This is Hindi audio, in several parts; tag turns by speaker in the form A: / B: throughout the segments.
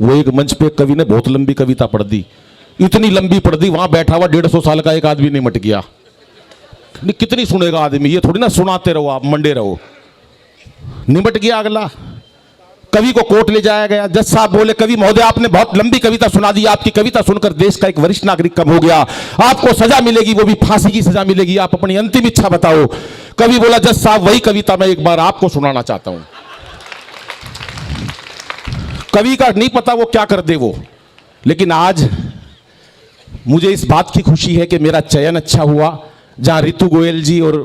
A: वो एक मंच पे कवि ने बहुत लंबी कविता पढ़ दी, इतनी लंबी पढ़ दी, वहां बैठा हुआ 150 साल का एक आदमी निमट गया। कितनी सुनेगा आदमी, ये थोड़ी ना सुनाते रहो आप मंडे रहो। निमट गया अगला, कवि को कोर्ट ले जाया गया। जज साहब बोले, कवि महोदय आपने बहुत लंबी कविता सुना दी, आपकी कविता सुनकर देश का एक वरिष्ठ नागरिक कम हो गया, आपको सजा मिलेगी, वो भी फांसी की सजा मिलेगी, आप अपनी अंतिम इच्छा बताओ। कवि बोला, जज साहब वही कविता मैं एक बार आपको सुनाना चाहता हूं। कवि का नहीं पता वो क्या कर दे वो, लेकिन आज मुझे इस बात की खुशी है कि मेरा चयन अच्छा हुआ, जहां रितु गोयल जी और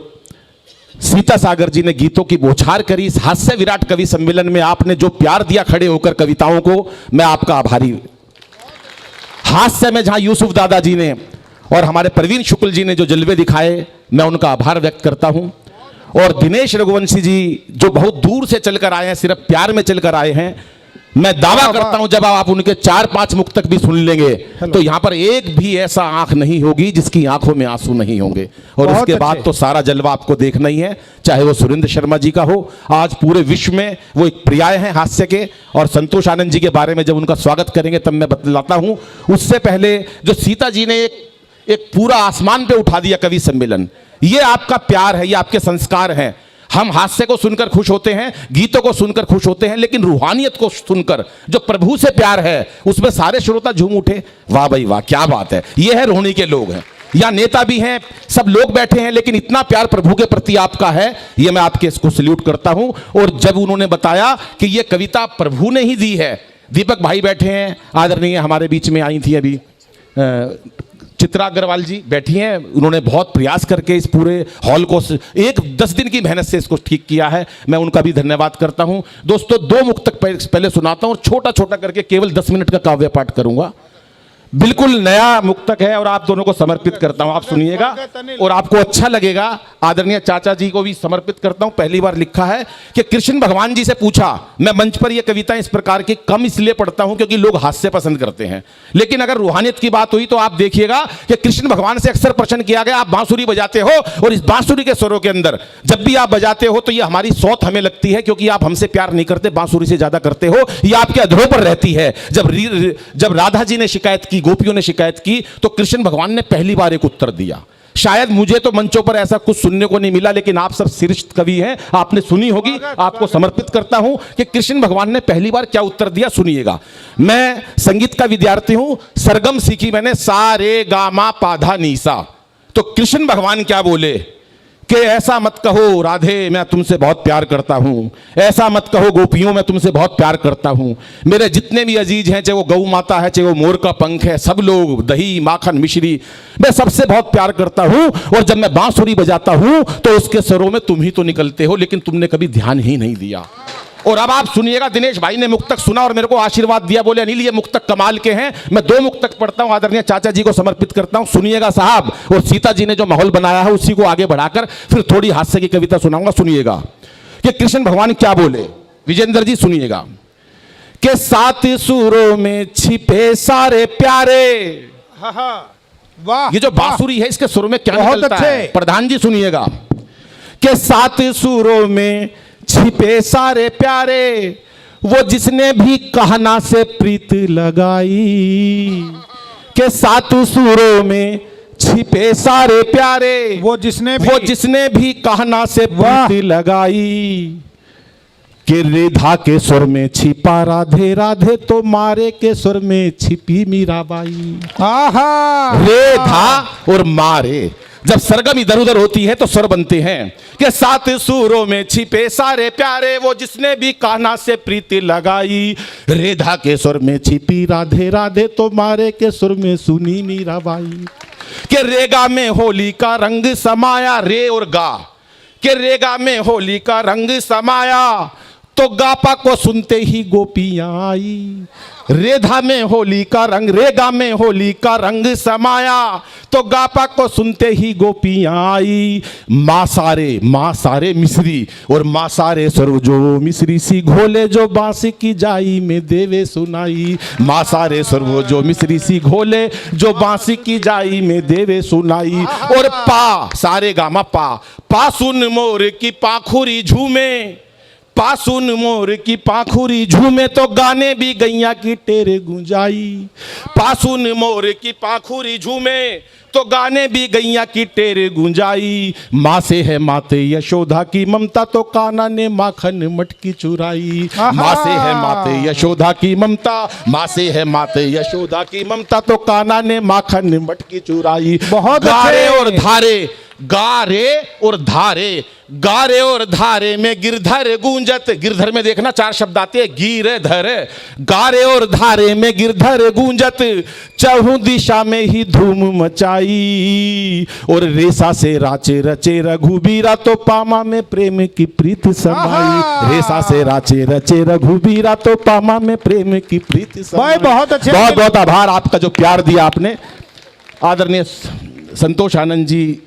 A: सीता सागर जी ने गीतों की बौछार करी। इस हास्य विराट कवि सम्मेलन में आपने जो प्यार दिया खड़े होकर कविताओं को, मैं आपका आभारी। हास्य में जहां यूसुफ दादा जी ने और हमारे प्रवीण शुक्ल जी ने जो जलवे दिखाए, मैं उनका आभार व्यक्त करता हूं। और दिनेश रघुवंशी जी जो बहुत दूर से चलकर आए हैं, सिर्फ प्यार में चलकर आए हैं, मैं दावा करता हूं जब आप उनके 4-5 मुक्तक भी सुन लेंगे तो यहां पर एक भी ऐसा आंख नहीं होगी जिसकी आंखों में आंसू नहीं होंगे। और उसके बाद तो सारा जलवा आपको देखना ही है, चाहे वो सुरेंद्र शर्मा जी का हो। आज पूरे विश्व में वो एक पर्याय हैं हास्य के। और संतोष आनंद जी के बारे में जब उनका स्वागत करेंगे तब मैं बतलाता हूं। उससे पहले जो सीता जी ने एक पूरा आसमान पे उठा दिया कवि सम्मेलन, ये आपका प्यार है, ये आपके संस्कार हैं। हम हास्य को सुनकर खुश होते हैं, गीतों को सुनकर खुश होते हैं, लेकिन रूहानियत को सुनकर जो प्रभु से प्यार है उसमें सारे श्रोता झूम उठे। वाह भाई वाह, क्या बात है। ये है रोहिणी के लोग हैं, या नेता भी हैं, सब लोग बैठे हैं, लेकिन इतना प्यार प्रभु के प्रति आपका है, ये मैं आपके इसको सल्यूट करता हूं। और जब उन्होंने बताया कि ये कविता प्रभु ने ही दी है, दीपक भाई बैठे हैं, आदरणीय हमारे बीच में आई थी अभी चित्रा अग्रवाल जी बैठी हैं, उन्होंने बहुत प्रयास करके इस पूरे हॉल को 10 दिन की मेहनत से इसको ठीक किया है, मैं उनका भी धन्यवाद करता हूं। दोस्तों 2 मुक्तक पहले सुनाता हूं और छोटा छोटा करके केवल 10 मिनट का काव्य पाठ करूंगा। बिल्कुल नया मुक्तक है और आप दोनों को समर्पित करता हूं, आप सुनिएगा और आपको अच्छा लगेगा। आदरणीय चाचा जी को भी समर्पित करता हूं। पहली बार लिखा है कि कृष्ण भगवान जी से पूछा, मैं मंच पर ये कविताएं इस प्रकार की कम इसलिए पढ़ता हूं क्योंकि लोग हास्य पसंद करते हैं, लेकिन अगर रूहानियत की बात हुई तो आप देखिएगा कि कृष्ण भगवान से अक्सर प्रश्न किया गया, आप बांसुरी बजाते हो और इस बांसुरी के स्वरों के अंदर जब भी आप बजाते हो तो ये हमारी सौत हमें लगती है, क्योंकि आप हमसे प्यार नहीं करते, बांसुरी से ज्यादा करते हो, ये आपके अधरों पर रहती है। जब राधा जी ने शिकायत की, गोपियों ने शिकायत की, तो कृष्ण भगवान ने पहली बार एक उत्तर दिया। शायद मुझे तो मंचों पर ऐसा कुछ सुनने को नहीं मिला, लेकिन आप सब श्रेष्ठ कवि हैं, आपने सुनी होगी, आपको समर्पित करता हूं कि कृष्ण भगवान ने पहली बार क्या उत्तर दिया, सुनिएगा। मैं संगीत का विद्यार्थी हूं, सरगम सीखी मैंने, सा रे गा मा पा धा नी सा। तो कृष्ण भगवान क्या बोले कि ऐसा मत कहो राधे मैं तुमसे बहुत प्यार करता हूं, ऐसा मत कहो गोपियों मैं तुमसे बहुत प्यार करता हूं, मेरे जितने भी अजीज हैं, चाहे वो गौ माता है, चाहे वो मोर का पंख है, सब लोग, दही माखन मिश्री, मैं सबसे बहुत प्यार करता हूं। और जब मैं बांसुरी बजाता हूं तो उसके स्वरों में तुम ही तो निकलते हो, लेकिन तुमने कभी ध्यान ही नहीं दिया। और अब आप सुनिएगा, दिनेश भाई ने मुक्तक सुना और मेरे को आशीर्वाद दिया, बोले अनिल ये मुक्तक कमाल के हैं। मैं 2 मुक्तक पढ़ता हूं, आदरणीय चाचा जी को समर्पित करता हूं, सुनिएगा साहब। और सीता जी ने जो माहौल बनाया है उसी को आगे बढ़ाकर फिर थोड़ी हास्य की कविता सुनाऊंगा, सुनिएगा कि कृष्ण भगवान क्या बोले। विजेंद्र जी सुनिएगा कि 7 सुरों में छिपे सारे प्यारे।
B: वाह,
A: ये जो बांसुरी है इसके सुरों में क्या निकलता है, प्रधान जी सुनिएगा कि 7 सुरों में छिपे सारे प्यारे, वो जिसने भी कहना से प्रीत लगाई, के 7 सुरों में छिपे सारे प्यारे, वो जिसने भी कहना से प्रीत लगाई, के रेधा के स्वर में छिपा राधे राधे, तो मारे के स्वर में छिपी मीराबाई। रेधा और मारे जब सरगम इधर उधर होती है तो स्वर बनते हैं कि 7 सुरों में छिपे सारे प्यारे, वो जिसने भी कान्हा से प्रीति लगाई, रेधा के स्वर में छिपी राधे राधे, तो मारे के स्वर में सुनी मीराबाई। कि रेगा में होली का रंग समाया, रे और गा, कि रेगा में होली का रंग समाया, तो गापा को सुनते ही गोपियां आई। रेधा में होली का रंग, रेगा में होली का रंग समाया, तो गापा को सुनते ही गोपियां आई। माँ सारे मिश्री और माँ सारे सरजो मिश्री सी घोले, जो बांसी की जाई में देवे सुनाई। माँ सारे सरजो मिश्री सी घोले, जो बांसी की जाई में देवे सुनाई। और पा सारे गामा पा, पा सुन मोर की पाखुरी झूमे, पासुन मोर की पाखुरी झूमे तो गाने भी गैया की टेरे गुंजाई। पासुन मोर की पाखुरी झूमे तो गाने भी गैया की टेरे गुंजाई। माँ से है माते यशोदा की ममता तो कान्हा ने माखन मटकी चुराई। माँ से है माते यशोदा की ममता, माँ से है माते यशोदा की ममता तो कान्हा ने माखन मटकी चुराई।
B: बहुत
A: गारे
B: अच्छे।
A: और धारे, गारे और धारे, गारे और धारे में गिरधर गूंजत। गिरधर में देखना 4 शब्द आते हैं, गिरधर। गारे और धारे में गिरधर गूंजत, चहु दिशा में ही धूम मचाई। और रेसा से राचे रचे रघुबीरा तो पामा में प्रेम की प्रीत समाई। रेसा से राचे रचे रघुबीरा तो पामा में प्रेम की प्रीत समाई।
B: भाई बहुत अच्छे।
A: बहुत बहुत आभार आपका जो प्यार दिया आपने। आदरणीय संतोष आनंद जी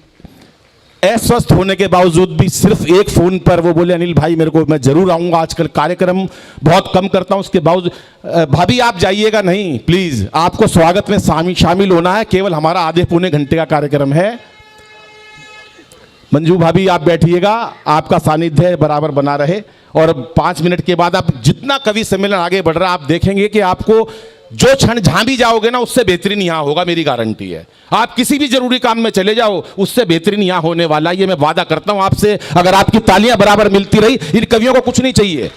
A: अस्वस्थ होने के बावजूद भी सिर्फ एक फोन पर वो बोले, अनिल भाई मेरे को, मैं जरूर आऊंगा, आजकल कार्यक्रम बहुत कम करता हूं, उसके बावजूद। भाभी आप जाइएगा नहीं प्लीज, आपको स्वागत में शामिल होना है, केवल हमारा आधे पौने घंटे का कार्यक्रम है। मंजू भाभी आप बैठिएगा, आपका सानिध्य बराबर बना रहे। और 5 मिनट के बाद आप जितना कवि सम्मेलन आगे बढ़ रहा है, आप देखेंगे कि आपको जो क्षण जहां भी जाओगे ना, उससे बेहतरीन यहां होगा, मेरी गारंटी है। आप किसी भी जरूरी काम में चले जाओ, उससे बेहतरीन यहां होने वाला, ये मैं वादा करता हूं आपसे। अगर आपकी तालियां बराबर मिलती रही, इन कवियों को कुछ नहीं चाहिए,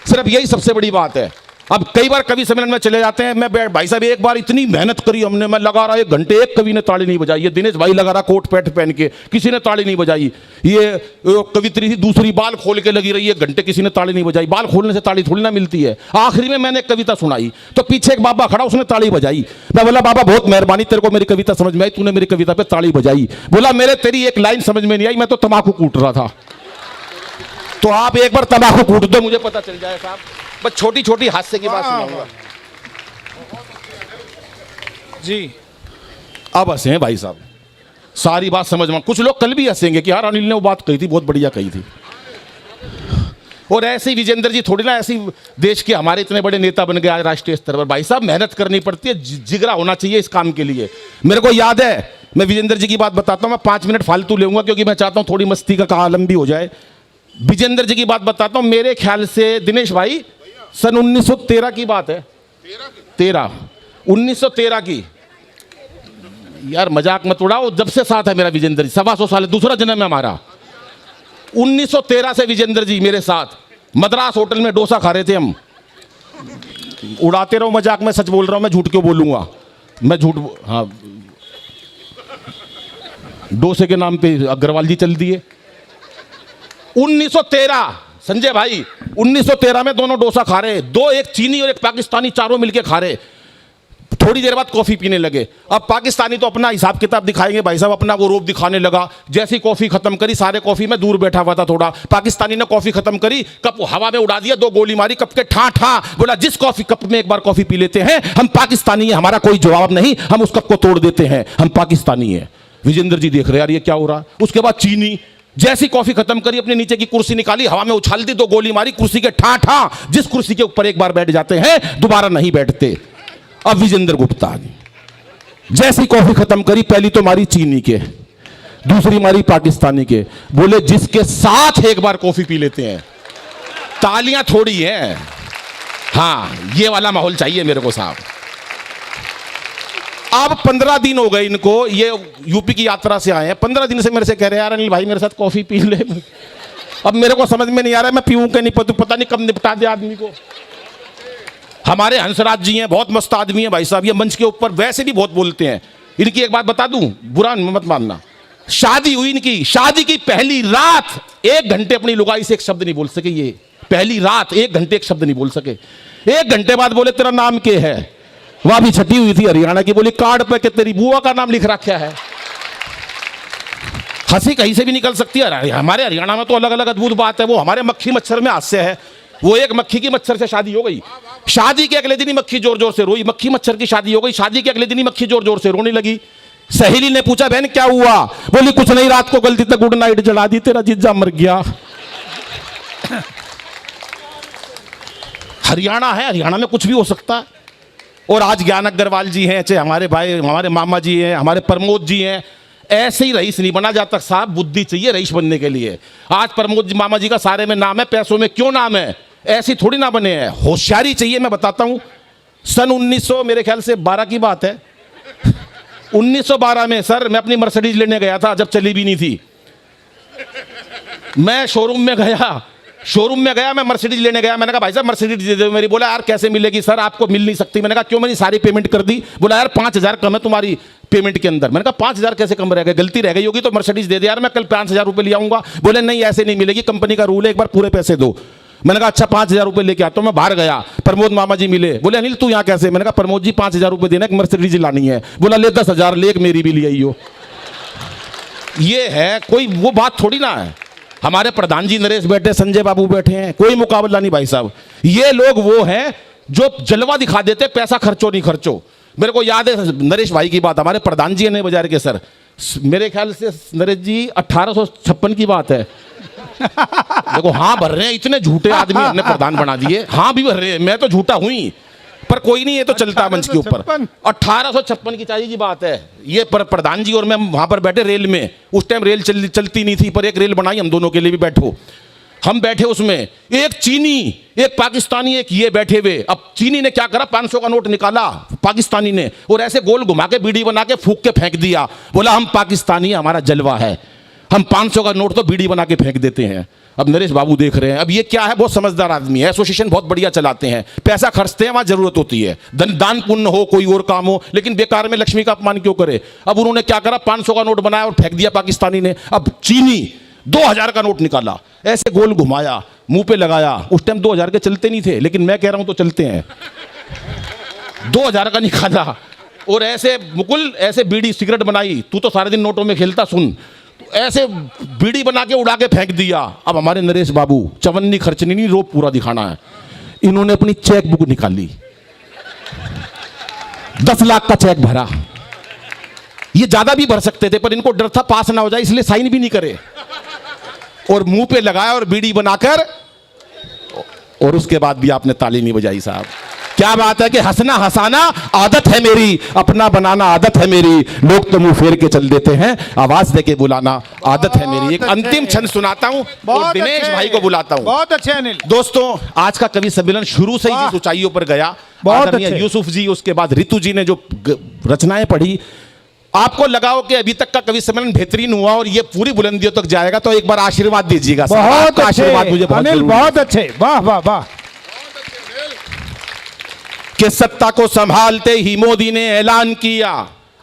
A: सिर्फ यही सबसे बड़ी बात है। अब कई बार कवि सम्मेलन में चले जाते हैं, मैं भाई साहब एक बार इतनी मेहनत करी हमने, मैं लगा रहा 1 घंटे, एक कवि ने ताली नहीं बजाई। ये दिनेश भाई लगा रहा कोट पैंट पहन के, किसी ने ताली नहीं बजाई। ये कवित्री थी दूसरी, बाल खोल के लगी रही 1 घंटे, किसी ने ताली नहीं बजाई। बाल खोलने से ताली थोड़ी ना मिलती है। आखिरी में मैंने एक कविता सुनाई तो पीछे एक बाबा खड़ा, उसने ताली बजाई। मैं बोला बाबा बहुत मेहरबानी, तेरे को मेरी कविता समझ में आई, तूने मेरी कविता पे ताली बजाई। बोला मेरे तेरी एक लाइन समझ में नहीं आई, मैं तो तंबाकू कूट रहा था। तो आप एक बार तंबाकू कूट दो, मुझे पता चल जाए साहब। बस छोटी छोटी हास्य की बात सुनाऊंगा
B: जी।
A: अब हंसे हैं भाई साहब, सारी बात समझ में। कुछ लोग कल भी हंसेंगे कि यार अनिल ने वो बात कही थी, बहुत बढ़िया कही थी। और ऐसे ही विजेंद्र जी थोड़ी ना, ऐसी देश के हमारे इतने बड़े नेता बन गए आज राष्ट्रीय स्तर पर। भाई साहब मेहनत करनी पड़ती है, जिगरा होना चाहिए इस काम के लिए। मेरे को याद है, मैं विजेंद्र जी की बात बताता हूँ, मैं 5 मिनट फालतू लेऊंगा क्योंकि मैं चाहता हूँ थोड़ी मस्ती का आलम भी हो जाए। विजेंद्र जी की बात बताता हूँ, मेरे ख्याल से दिनेश भाई सन 1913 की बात है, 1913 की। यार मजाक मत उड़ाओ, जब से साथ है मेरा विजेंद्र जी, 125 साल, दूसरा जन्म है हमारा। 1913 से विजेंद्र जी मेरे साथ मद्रास होटल में डोसा खा रहे थे हम। उड़ाते रहो मजाक, में सच बोल रहा हूं, मैं झूठ क्यों बोलूंगा, मैं झूठ। हाँ, डोसे के नाम पे अग्रवाल जी चल दिए। 1913 संजय भाई, 1913 में दोनों डोसा खा रहे, 2, एक चीनी और एक पाकिस्तानी, चारों मिलके खा रहे। थोड़ी देर बाद कॉफी पीने लगे। अब पाकिस्तानी तो अपना हिसाब किताब दिखाएंगे, भाई साहब अपना वो रूप दिखाने लगा। जैसी कॉफी खत्म करी, सारे कॉफी में दूर बैठा हुआ था थोड़ा, पाकिस्तानी ने कॉफी खत्म करी, कप हवा में उड़ा दिया, 2 गोली मारी कप के, ठा ठा। बोला जिस कॉफी कप में एक बार कॉफी पी लेते हैं हम पाकिस्तानी है, हमारा कोई जवाब नहीं, हम उस कप को तोड़ देते हैं, हम पाकिस्तानी है। विजेंद्र जी देख रहे यार ये क्या हो रहा। उसके बाद चीनी, जैसी कॉफी खत्म करी, अपने नीचे की कुर्सी निकाली, हवा में उछाल दी, 2 गोली मारी, कुर्सी के ठा ठा। जिस कुर्सी के ऊपर एक बार बैठ जाते हैं दोबारा नहीं बैठते। अब विजेंद्र गुप्ता जैसी कॉफी खत्म करी, पहली तो मारी चीनी के, दूसरी मारी पाकिस्तानी के। बोले जिसके साथ एक बार कॉफी पी लेते हैं, तालियां थोड़ी हैं। हाँ, ये वाला माहौल चाहिए मेरे को साहब। अब 15 दिन हो गए इनको, ये यूपी की यात्रा से आए हैं, 15 दिन से मेरे से कह रहे हैं यार अनिल भाई मेरे साथ कॉफी पी ले। अब मेरे को समझ में नहीं आ रहा है मैं पीऊं कि नहीं, पता नहीं कब निपटा दे आदमी को। हमारे हंसराज जी हैं, बहुत मस्त आदमी हैं भाई साहब, ये मंच के ऊपर वैसे भी बहुत बोलते हैं। इनकी एक बात बता दूं, बुरा मत मानना, शादी हुई इनकी, शादी की पहली रात 1 घंटे अपनी लुगाई से एक शब्द नहीं बोल सके। ये पहली रात 1 घंटे एक शब्द नहीं बोल सके। 1 घंटे बाद बोले तेरा नाम क्या है, वहां भी छठी हुई थी हरियाणा की, बोली कार्ड पे कि तेरी बुआ का नाम लिख रखा है। हंसी कहीं से भी निकल सकती है। हमारे हरियाणा में तो अलग अलग अद्भुत बात है। वो हमारे मक्खी मच्छर में हास्य है। वो एक मक्खी की मच्छर से शादी हो गई, शादी के अगले दिन ही मक्खी जोर जोर से रोई। मक्खी मच्छर की शादी हो गई, शादी के अगले दिन ही मक्खी जोर जोर से रोने लगी। सहेली ने पूछा बहन क्या हुआ, बोली कुछ नहीं, रात को गलती से गुड नाइट जला दी, तेरा जीजा मर गया। हरियाणा है, हरियाणा में कुछ भी हो सकता है। और आज ज्ञान अग्रवाल जी हैं, चाहे हमारे भाई, हमारे मामा जी हैं, हमारे प्रमोद जी हैं, ऐसे ही रईस नहीं बना जाता साहब, बुद्धि चाहिए रईस बनने के लिए। आज प्रमोद मामा जी का सारे में नाम है, पैसों में क्यों नाम है? ऐसी थोड़ी ना बने हैं, होशियारी चाहिए। मैं बताता हूं, सन 1900 मेरे ख्याल से 12 की बात है, 1912 में सर मैं अपनी मर्सिडीज लेने गया था, जब चली भी नहीं थी। मैं शोरूम में गया, मैं मर्सिडीज लेने गया। मैंने कहा भाई साहब मर्सिडीज दे दो मेरी। बोला यार कैसे मिलेगी सर, आपको मिल नहीं सकती। मैंने कहा क्यों? मैंने सारी पेमेंट कर दी। बोला यार 5,000 कम है तुम्हारी पेमेंट के अंदर। मैंने कहा 5,000 कैसे कम रह गए, गलती रह गई होगी तो मर्सिडीज दे दे यार, मैं कल 5,000 रुपये ले आऊंगा। बोले नहीं ऐसे नहीं मिलेगी, कंपनी का रूल है, एक बार पूरे पैसे दो। मैंने कहा अच्छा 5,000 रुपये लेके आता हूं। मैं बाहर गया, प्रमोद मामा जी मिले। बोले अनिल तू यहाँ कैसे? मैंने कहा प्रमोद जी 5,000 रुपये देना, एक मर्सिडीज लानी है। बोला ले 10,000 ले, एक मेरी भी ले आइयो। ये है कोई वो बात थोड़ी ना है। हमारे प्रधान जी नरेश बैठे, संजय बाबू बैठे हैं, कोई मुकाबला नहीं भाई साहब। ये लोग वो हैं जो जलवा दिखा देते, पैसा खर्चो नहीं खर्चो। मेरे को याद है नरेश भाई की बात, हमारे प्रधान जी ने बाजार के सर, मेरे ख्याल से नरेश जी 1856 की बात है। देखो हाँ भर रहे हैं, इतने झूठे आदमी हमने प्रधान बना दिए। हाँ भी भर रहे हैं, मैं तो झूठा हुई, पर कोई नहीं, ये तो चलता मंच के ऊपर। 1856 की चाहिए जी बात है। ये प्रधान जी और मैं वहां पर बैठे रेल में, उस टाइम रेल चलती नहीं थी, पर एक रेल बनाई हम दोनों के लिए भी, बैठो। हम बैठे उसमें, एक चीनी एक पाकिस्तानी एक ये बैठे हुए। अब चीनी ने क्या करा, 500 का नोट निकाला पाकिस्तानी ने, और ऐसे गोल घुमा के बीड़ी बना के फूक के फेंक दिया। बोला हम पाकिस्तानी, हमारा जलवा है, हम 500 का नोट तो बीड़ी बना के फेंक देते हैं। अब नरेश बाबू देख रहे हैं, अब ये क्या है, बहुत समझदार आदमी है, एसोसिएशन बहुत बढ़िया चलाते हैं, पैसा खर्चते हैं वहां जरूरत होती है, दान पुण्य हो, कोई और काम हो, लेकिन बेकार में लक्ष्मी का अपमान क्यों करे। अब उन्होंने क्या करा, 500 का नोट बनाया और फेंक दिया पाकिस्तानी ने। अब चीनी 2,000 का नोट निकाला, ऐसे गोल घुमाया, मुंह पे लगाया। उस टाइम 2,000 के चलते नहीं थे, लेकिन मैं कह रहा हूं तो चलते हैं। 2,000 का निकाला और ऐसे मुकुल ऐसे बीड़ी सिगरेट बनाई। तू तो सारे दिन नोटों में खेलता, सुन, ऐसे बीड़ी बना के उड़ा के फेंक दिया। अब हमारे नरेश बाबू चवन्नी खर्चनी नहीं, रोप पूरा दिखाना है। इन्होंने अपनी चेक बुक निकाली, 10 लाख का चेक भरा। ये ज्यादा भी भर सकते थे, पर इनको डर था पास ना हो जाए, इसलिए साइन भी नहीं करे, और मुंह पे लगाया और बीड़ी बनाकर, और उसके बाद भी आपने ताली नहीं बजाई साहब। क्या बात है कि हंसना हंसाना आदत है मेरी, अपना बनाना आदत है मेरी, लोग तो मुंह फेर के चल देते हैं, आवाज देके बुलाना आदत है मेरी। एक अंतिम छंद सुनाता हूं और दिनेश भाई को बुलाता हूं।
B: बहुत अच्छे अनिल।
A: दोस्तों आज का कवि सम्मेलन शुरू से ही जिस ऊंचाइयों पर गया,
B: बहुत अच्छे।
A: यूसुफ जी, उसके बाद रितु जी ने जो रचनाएं पढ़ी, आपको लगाओ कि अभी तक का कवि सम्मेलन बेहतरीन हुआ और ये पूरी बुलंदियों तक जाएगा, तो एक बार आशीर्वाद दीजिएगा।
B: बहुत
A: आशीर्वाद मुझे बहुत
B: अनिल, बहुत अच्छे, वाह वाह वाह।
A: कि सत्ता को संभालते ही मोदी ने ऐलान किया।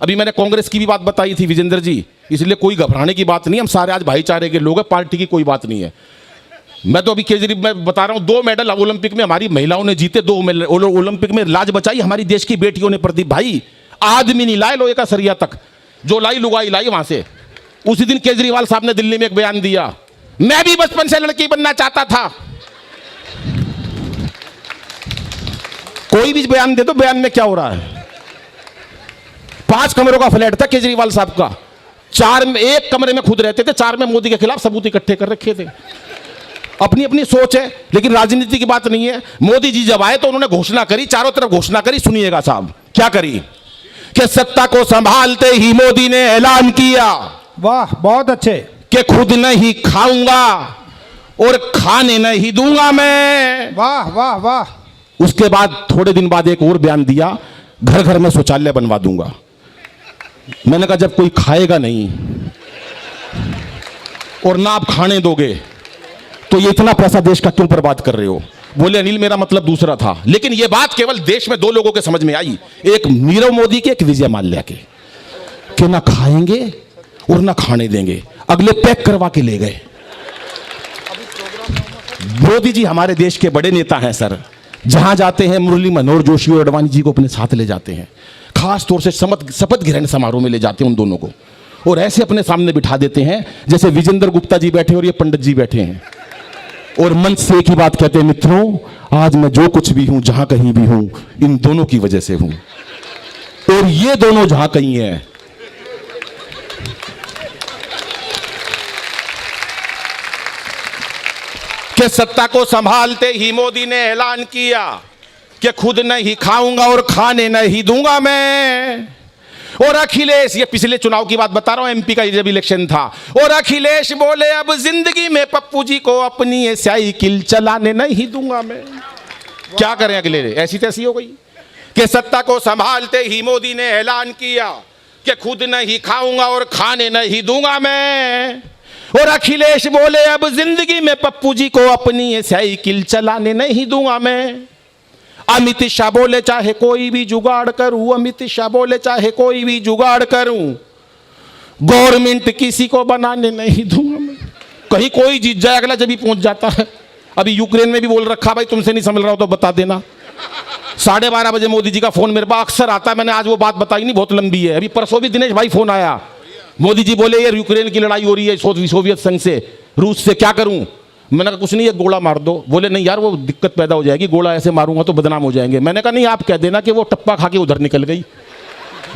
A: अभी मैंने कांग्रेस की भी बात बताई थी विजेंद्र जी, इसलिए कोई घबराने की बात नहीं, हम सारे आज भाईचारे के लोग हैं, पार्टी की कोई बात नहीं है। मैं तो अभी केजरीवाल मैं बता रहा हूं, 2 मेडल ओलंपिक में हमारी महिलाओं ने जीते, 2 मेडल ओलंपिक में लाज बचाई हमारी देश की बेटियों ने। प्रदीप भाई आदमी नहीं लाए लोहे का सरिया तक, जो लाई लुगाई लाई वहां से। उसी दिन केजरीवाल साहब ने दिल्ली में एक बयान दिया, मैं भी बचपन से लड़की बनना चाहता था। कोई भी बयान दे दो, बयान में क्या हो रहा है। 5 कमरों का फ्लैट था केजरीवाल साहब का, 4 में, 1 कमरे में खुद रहते थे, 4 में मोदी के खिलाफ सबूत इकट्ठे कर रखे थे। अपनी अपनी सोच है, लेकिन राजनीति की बात नहीं है। मोदी जी जब आए तो उन्होंने घोषणा करी, चारों तरफ घोषणा करी, सुनिएगा साहब क्या करी, कि सत्ता को संभालते ही मोदी ने ऐलान किया,
B: वाह बहुत अच्छे,
A: कि खुद नहीं खाऊंगा और खाने नहीं दूंगा मैं।
B: वाह वाह वाह।
A: उसके बाद थोड़े दिन बाद एक और बयान दिया, घर घर में शौचालय बनवा दूंगा। मैंने कहा जब कोई खाएगा नहीं और ना आप खाने दोगे तो ये इतना पैसा देश का क्यों बर्बाद कर रहे हो। बोले अनिल मेरा मतलब दूसरा था, लेकिन ये बात केवल देश में 2 लोगों के समझ में आई, एक नीरव मोदी के, एक विजय माल्या के, कि ना खाएंगे और ना खाने देंगे। अगले पैक करवा के ले गए। मोदी जी हमारे देश के बड़े नेता हैं सर, जहां जाते हैं मुरली मनोहर जोशी और अडवाणी जी को अपने साथ ले जाते हैं, खास तौर से शपथ ग्रहण समारोह में ले जाते हैं उन दोनों को, और ऐसे अपने सामने बिठा देते हैं जैसे विजेंद्र गुप्ता जी बैठे और ये पंडित जी बैठे हैं, और मंच से एक ही बात कहते हैं, मित्रों आज मैं जो कुछ भी हूं, जहां कहीं भी हूं, इन दोनों की वजह से हूं, और ये दोनों जहां कहीं हैं। कि सत्ता को संभालते ही मोदी ने ऐलान किया कि खुद नहीं खाऊंगा और खाने नहीं दूंगा मैं, और अखिलेश, ये पिछले चुनाव की बात बता रहा हूं, एमपी का जब इलेक्शन था, और अखिलेश बोले अब जिंदगी में पप्पू जी को अपनी ये साइकिल चलाने नहीं दूंगा मैं। क्या करें अगले, ऐसी तैसी हो गई कि सत्ता को संभालते ही मोदी ने ऐलान किया कि खुद नहीं खाऊंगा और खाने नहीं दूंगा मैं। और अखिलेश बोले अब जिंदगी में पप्पू जी को अपनी ये साइकिल चलाने नहीं दूंगा मैं। अमित शाह बोले चाहे कोई भी जुगाड़ करूं, अमित शाह बोले चाहे कोई भी जुगाड़ करूं, गवर्नमेंट किसी को बनाने नहीं दूंगा मैं। कहीं कोई जीत जाए अगला जब भी पहुंच जाता है। अभी यूक्रेन में भी बोल रखा, भाई तुमसे नहीं समझ रहा हो तो बता देना। 12:30 बजे मोदी जी का फोन मेरे पास अक्सर आता है, मैंने आज वो बात बताई नहीं, बहुत लंबी है। अभी परसों भी दिनेश भाई फोन आया, मोदी जी बोले यार यूक्रेन की लड़ाई हो रही है सोवियत संघ से, रूस से, क्या करूं? मैंने कहा कुछ नहीं, एक गोला मार दो। बोले नहीं यार वो दिक्कत पैदा हो जाएगी, गोला ऐसे मारूंगा तो बदनाम हो जाएंगे। मैंने कहा नहीं, आप कह देना कि वो टप्पा खा के उधर निकल गई,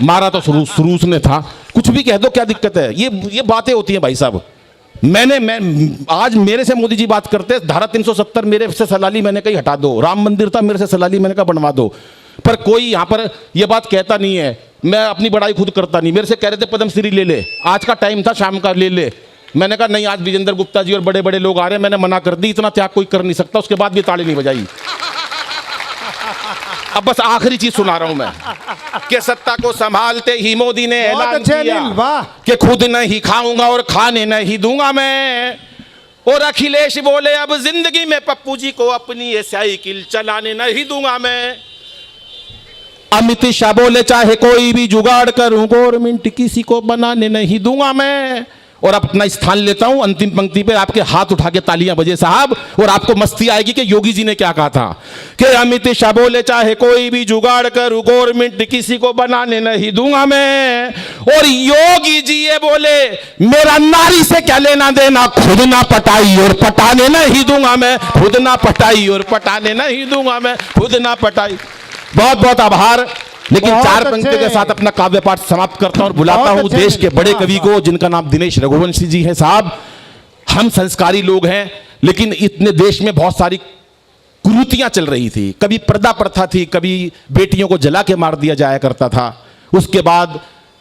A: मारा तो रूस ने था, कुछ भी कह दो, क्या दिक्कत है? ये बातें होती हैं भाई साहब। मैं आज मेरे से मोदी जी बात करते, धारा 370 मेरे से सलाली मैंने कही हटा दो, राम मंदिर था मेरे से सलाली मैंने कहा बनवा दो, पर कोई यहां पर यह बात कहता नहीं है। मैं अपनी बड़ाई खुद करता नहीं। मेरे से कह रहे थे पद्मश्री ले ले, आज का टाइम था शाम का, ले ले। मैंने कहा नहीं, आज विजेंद्र गुप्ता जी और बड़े बड़े लोग आ रहे हैं, मैंने मना कर दी, इतना त्याग कोई कर नहीं सकता। उसके बाद भी ताली नहीं बजाई। अब बस आखिरी चीज सुना रहा हूं मैं कि सत्ता को संभालते ही मोदी ने ऐलान किया कि खुद नहीं खाऊंगा और खाने नहीं दूंगा मैं। और अखिलेश बोले अब जिंदगी में पप्पू जी को अपनी ये साइकिल चलाने नहीं दूंगा मैं। अमित शाह बोले चाहे कोई भी जुगाड़ करूं, गवर्नमेंट किसी को बनाने नहीं दूंगा मैं। और अपना स्थान लेता हूं अंतिम पंक्ति पे, आपके हाथ उठा के तालियां बजे साहब, और आपको मस्ती आएगी कि योगी जी ने क्या कहा था कि अमित शाह बोले चाहे कोई भी जुगाड़ करूं, गवर्नमेंट किसी को बनाने नहीं दूंगा मैं। और योगी जी ये बोले मेरा नारी से क्या लेना देना, खुद ना पटाई और पटाने नहीं दूंगा मैं, खुद ना पटाई और पटाने नहीं दूंगा मैं, खुद ना पटाई। बहुत बहुत आभार। लेकिन चार पंक्तियों के साथ अपना काव्य पाठ समाप्त करता हूं और बुलाता हूं देश के बड़े कवि को, जिनका नाम दिनेश रघुवंशी जी है। साहब, हम संस्कारी लोग हैं, लेकिन इतने देश में बहुत सारी कुरीतियां चल रही थी। कभी पर्दा प्रथा थी, कभी बेटियों को जला के मार दिया जाया करता था। उसके बाद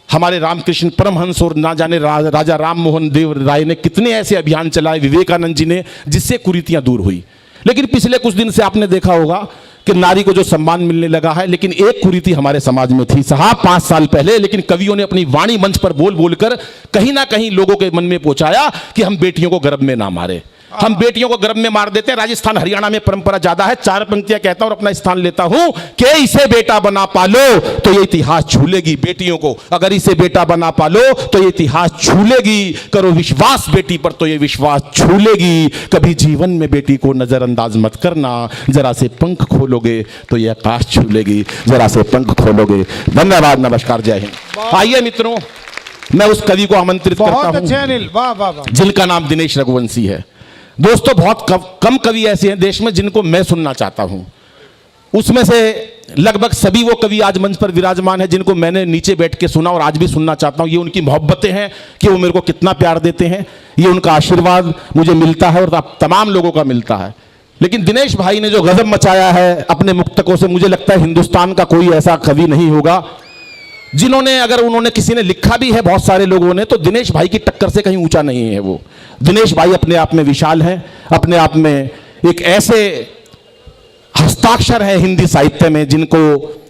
A: हमारे रामकृष्ण परमहंस और ना जाने राजा राम मोहन देव राय ने कितने ऐसे अभियान चलाए, विवेकानंद जी ने, जिससे कुरीतियां दूर हुई। लेकिन पिछले कुछ दिन से आपने देखा होगा कि नारी को जो सम्मान मिलने लगा है, लेकिन एक कुरीति हमारे समाज में थी साहब 5 साल पहले, लेकिन कवियों ने अपनी वाणी मंच पर बोल बोलकर कहीं ना कहीं लोगों के मन में पहुंचाया कि हम बेटियों को गर्भ में ना मारे, हम बेटियों को गर्भ में मार देते हैं। राजस्थान हरियाणा में परंपरा ज्यादा है। 4 पंक्तियां कहता हूं और अपना स्थान लेता हूं कि इसे बेटा बना पालो तो ये इतिहास छू लेगी बेटियों को, अगर इसे बेटा बना पालो तो ये इतिहास छू लेगी, करो विश्वास बेटी पर तो ये विश्वास छू लेगी। कभी जीवन में बेटी को नजरअंदाज मत करना, जरा से पंख खोलोगे तो ये आकाश छू लेगी, जरा से पंख खोलोगे। धन्यवाद, नमस्कार, जय हिंद। आइए मित्रों, मैं उस कवि को आमंत्रित करता हूं जिनका नाम दिनेश रघुवंशी है। दोस्तों, बहुत कम कवि ऐसे हैं देश में जिनको मैं सुनना चाहता हूं। उसमें से लगभग सभी वो कवि आज मंच पर विराजमान हैं जिनको मैंने नीचे बैठ के सुना और आज भी सुनना चाहता हूं। ये उनकी मोहब्बतें हैं कि वो मेरे को कितना प्यार देते हैं, ये उनका आशीर्वाद मुझे मिलता है और तमाम लोगों का मिलता है। लेकिन दिनेश भाई ने जो गजब मचाया है अपने मुक्तकों से, मुझे लगता है हिंदुस्तान का कोई ऐसा कवि नहीं होगा जिन्होंने, अगर उन्होंने किसी ने लिखा भी है बहुत सारे लोगों ने, तो दिनेश भाई की टक्कर से कहीं ऊंचा नहीं है वो। दिनेश भाई अपने आप में विशाल हैं, अपने आप में एक ऐसे हस्ताक्षर है हिंदी साहित्य में जिनको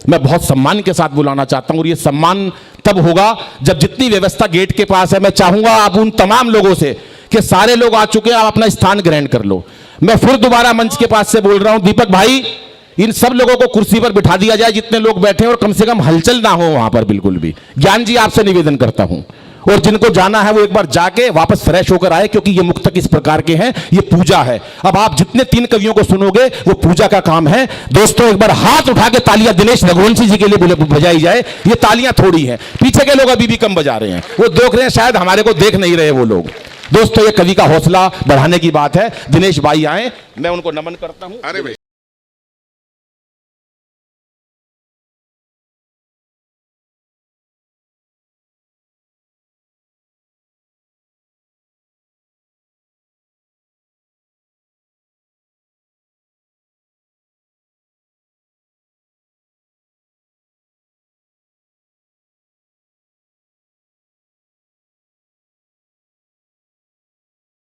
A: मैं बहुत सम्मान के साथ बुलाना चाहता हूं। और ये सम्मान तब होगा जब जितनी व्यवस्था गेट के पास है, मैं चाहूंगा आप उन तमाम लोगों से कि सारे लोग आ चुके हैं, आप अपना स्थान ग्रहण कर लो। मैं फिर दोबारा मंच के पास से बोल रहा हूं, दीपक भाई, इन सब लोगों को कुर्सी पर बिठा दिया जाए जितने लोग बैठे हैं, और कम से कम हलचल ना हो वहां पर बिल्कुल भी। ज्ञान जी, आपसे निवेदन करता हूं, और जिनको जाना है वो एक बार जाके वापस फ्रेश होकर आए, क्योंकि ये मुक्तक इस प्रकार के हैं, ये पूजा है। अब आप जितने 3 कवियों को सुनोगे वो पूजा का काम है। दोस्तों, एक बार हाथ उठा के तालियां दिनेश रघुवंशी जी के लिए बजाई जाए। ये तालियां थोड़ी हैं, पीछे के लोग अभी भी कम बजा रहे हैं, वो देख रहे हैं, शायद हमारे को देख नहीं रहे वो लोग। दोस्तों, ये कवि का हौसला बढ़ाने की बात है। दिनेश भाई आए, मैं उनको नमन करता हूं।
C: अरे भाई